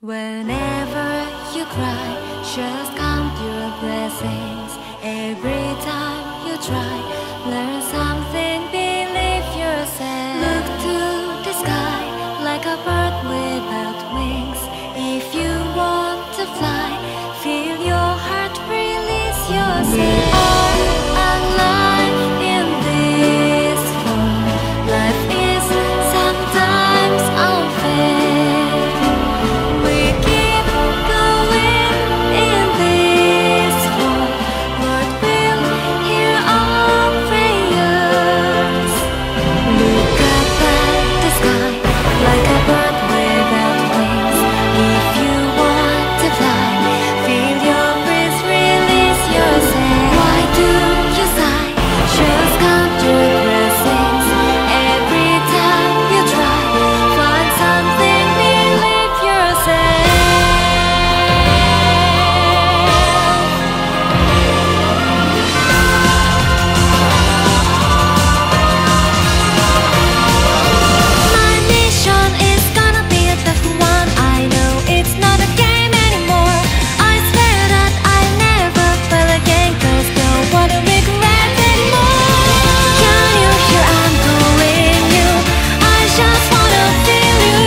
Whenever you cry, just count your blessings. Every time you try, learn something, believe yourself. Look to the sky like a bird without wings. If you want to fly, feel your heart, release yourself. We are alive in this world. Life is sometimes unfair. We keep going in this world. Lord will hear our prayers. Look up at the sky like a bird without wings. If you want to fly, feel your breeze, release yourself. Why do you sigh? Just count your blessings. Every time you try, find something, believe yourself. My mission is gonna be a tough one. I know it's not a game anymore. I swear that I never fail again, 'cause don't wanna regret anymore. Can you hear I'm calling you? I just wanna feel you.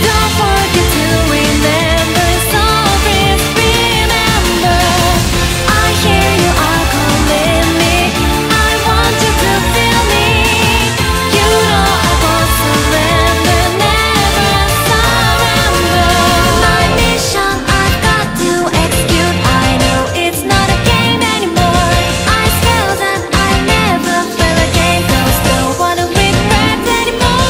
Don't forget to remember, so please remember. I hear you are calling me. I want you to feel me. You know I won't surrender, never surrender. My mission I've got to execute. I know it's not a game anymore. I swear that I never fail again, 'cause don't wanna regret anymore.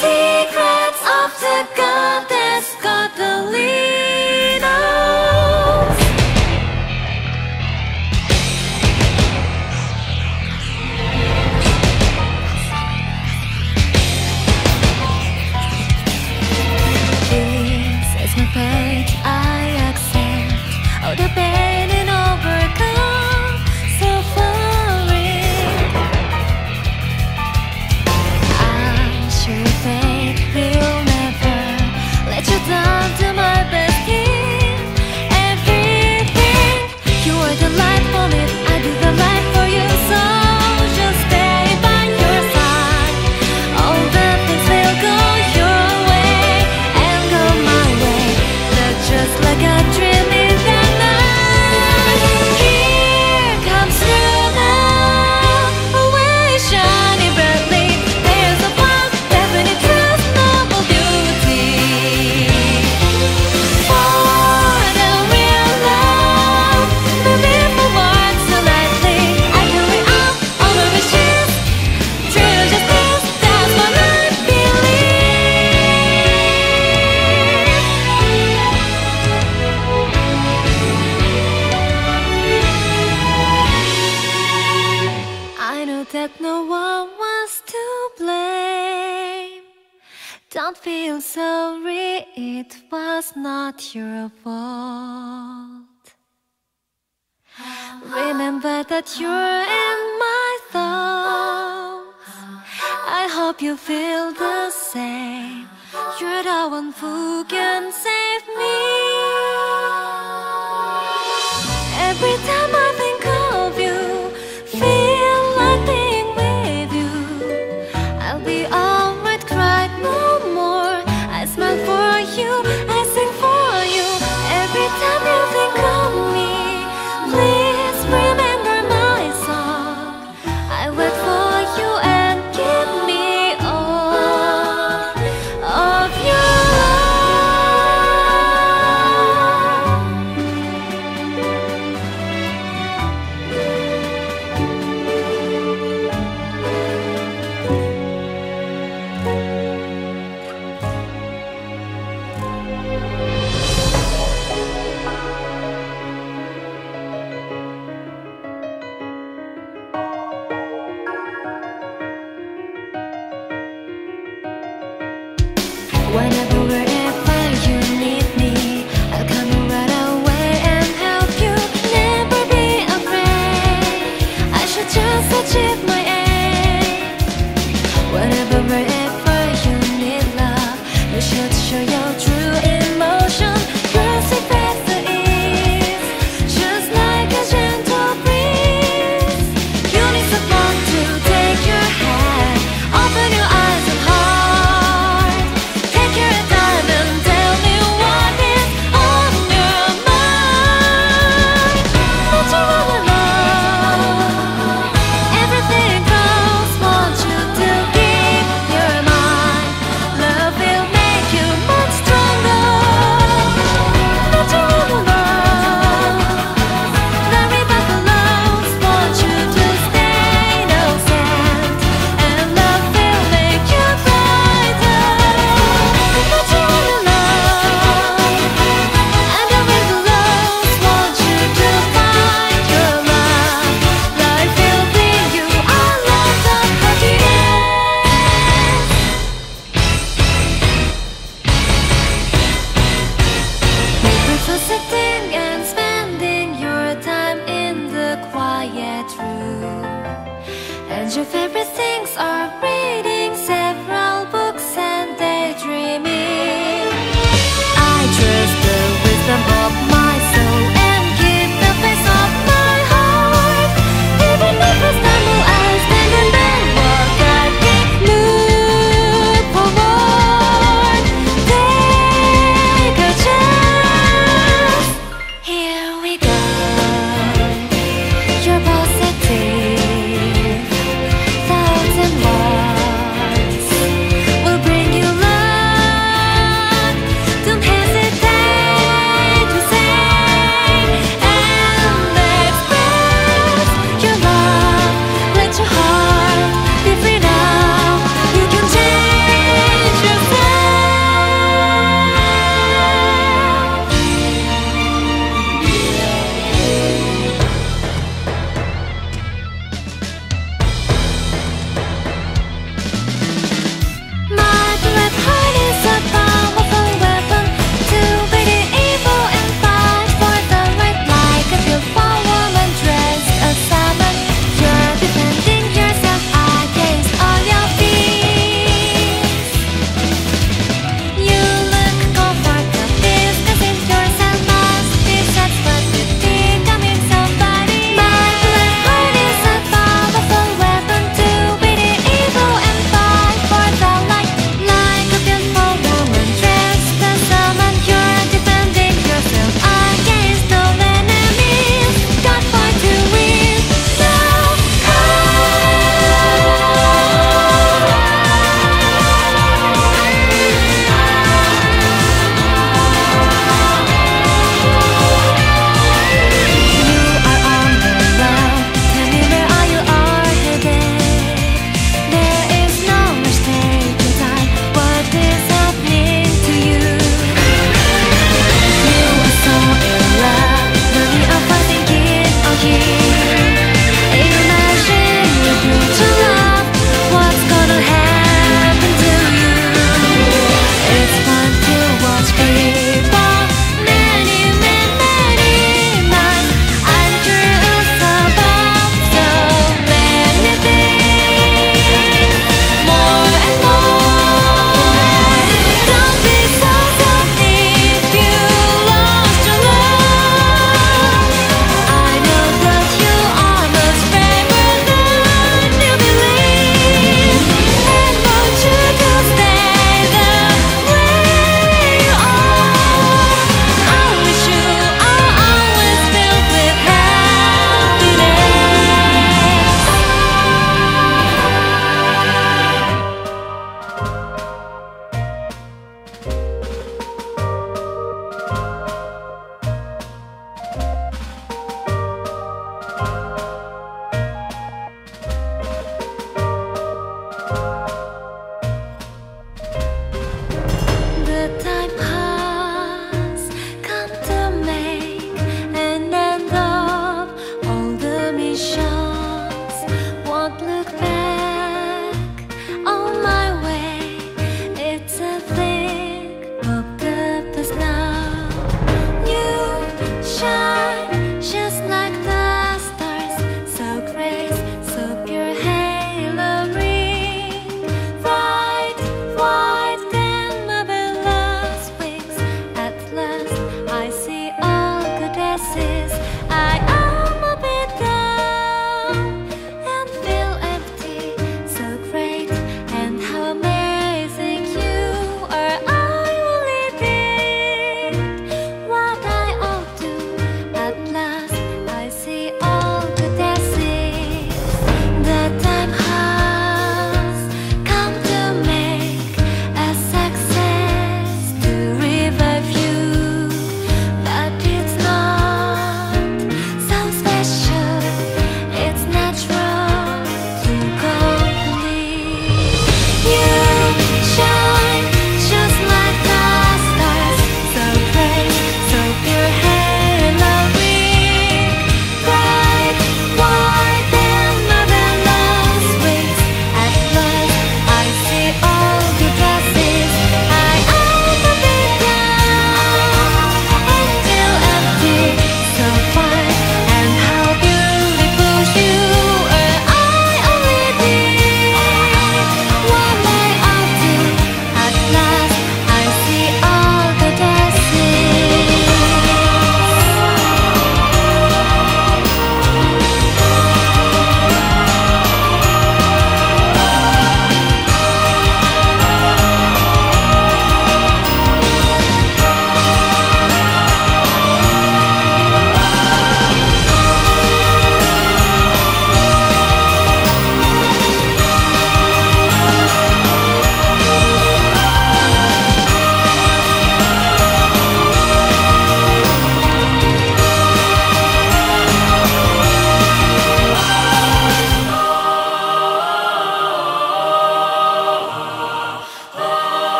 Secrets of the goddess, got the lead us. This is my fate, I accept all the pain and overcome suffering. I'm sure fate will never let you down, to my best gift. Everything, you are the light for me, I do the light for you. So just stay by your side. All the things will go your way and go my way. That's just like a dream in the night. Here comes through now, always shining brightly. There's a one definite truth, noble beauty. For the real love, moving forward so lightly. I carry out all my wishes. True justice, that's what I believe. I know that no one was to blame. Don't feel sorry, it was not your fault. Remember that you're in my thoughts. I hope you feel the same. You're the one who can save me. Every time I think of you, feel like being with you. I'll be alright, cry no more. I smile for you, I sing for you. Every time you think of me, please remember my song. I wait for you and give me all of your whenever, wherever you need me, I'll come right away and help you. Never be afraid, I should just achieve my aim. your favorite things are real.